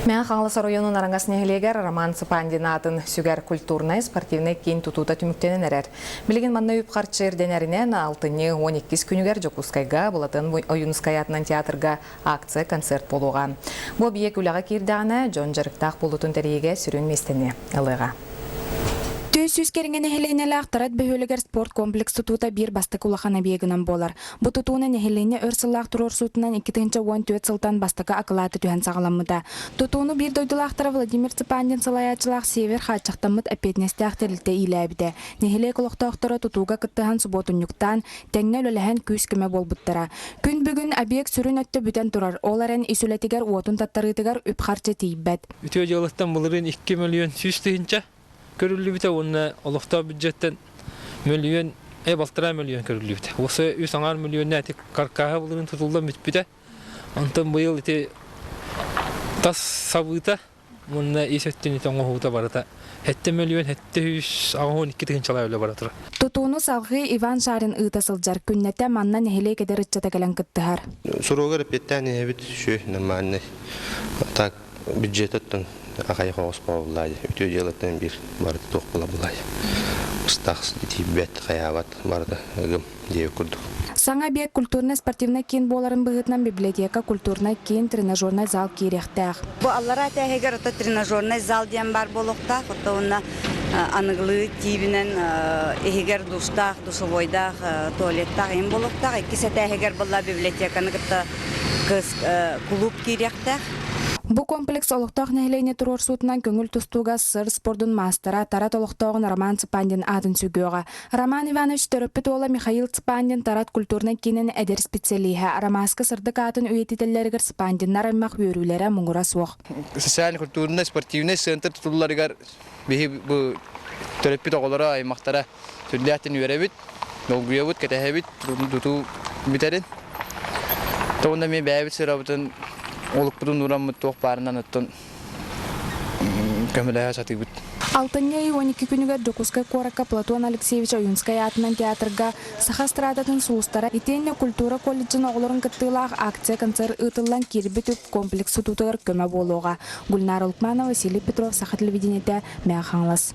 Мен Хаңлас районун араңас нехилегер Роман Сыпандинатын сүгер культурный спортивный кийин тутута түмүктенен эрер. Билген манна үп карчыр денеринен 6-12 күнүгер Жокускайга булатын Оюнскаятынан театрга акция концерт болуган. Бу бие күлага кирдагына жон жарыктак болутун териге сүрүн местени ылыга. Төсүс кереңе нехеленеле актарат бөһөлөгер спорт комплекс тутута бир бастык улахана биегинен болар. Бу тутууна нехелене өрсыллак турор сутунан 2-14 сылтан бастыка акылаты түһен сагаламмыта. Тутууну бир дойдулактара Владимир Цыпандин салаячылак север хачактаммыт апетнестяк терилте илебиде. Нехеле колоктоктора тутууга кыттыхан суботунюктан теңнел өлөһен күс көмө болбуттара. Күн бүгүн объект сүрүн өттө бүтен турар. Оларын исүлетигер уотун таттарытыгар үп харчы тийбет. Үтө жылыктан булырын 2 миллион сүстүнчө көрүлү бите онна олохта бюджеттен миллион балтыра миллион көрүлү бите. Осы 3 миллион нәтик каркаха булырын тутулдан бүтпүтө. Антон быйыл ите тас сабыта монна исеттин тоңгоута барата. 7 миллион 712 тыгынчалай өлө баратыр. Тутууну салгы Иван Шарин ытасылжар күннете манна нехеле кедер ытчата келен кыттыгар. Сурогар петтани хебит шү нормальный. Так бюджеттен акай хоос боллай. Үтө жылыктан бир барды ток була булай. Устакс тибет каябат барды гым деп курдук. Саңа бек культурный спортивный кийин боларын быгытнан библиотека культурный кийин тренажерный зал кирехтәк. Бу аллара тәһегер ата тренажерный зал диян бар болукта, хутта аныглы тибинен эхегер дустак, душовойдак, туалеттак ин болукта, икесе тәһегер булла библиотеканы гытта клуб кирехтәк. Бу комплекс олуктак нехелене турор сутунан көңүл тустууга сыр спордун мастера тарат олуктогун Роман Цыпандин атын сүгөөгө. Роман Иванович төрөппүт ола Михаил Цыпандин тарат культурный кинен эдер специалиха. Рамаска сырдык атын үйетителлергер Цыпандиннар аймак үйрүүлөрө муңура суох. Социальный культурный спортивный центр тутулларыгар бихи бу төрөппүт оголора аймактара сүрдәтин үйрөбүт, долгуябыт, кетехебит, туту битерин. Тоонда мен бәбит сырабытын олукпутун ураммыт тоқ барынан оттон көмөлөһө сатыбыт. 6-12 күнүгөр Жокускай Коракка Платон Алексеевич Оюнскаятынан театрга саха страдатын суустара итенне культура колледжин оголорун кыттыылаах акция концерт ытыллан кирбит комплекс тутугар көмө болууга. Гульнара Улкманова, Василий Петров, Саха телевидениете, Мега Хаңлас.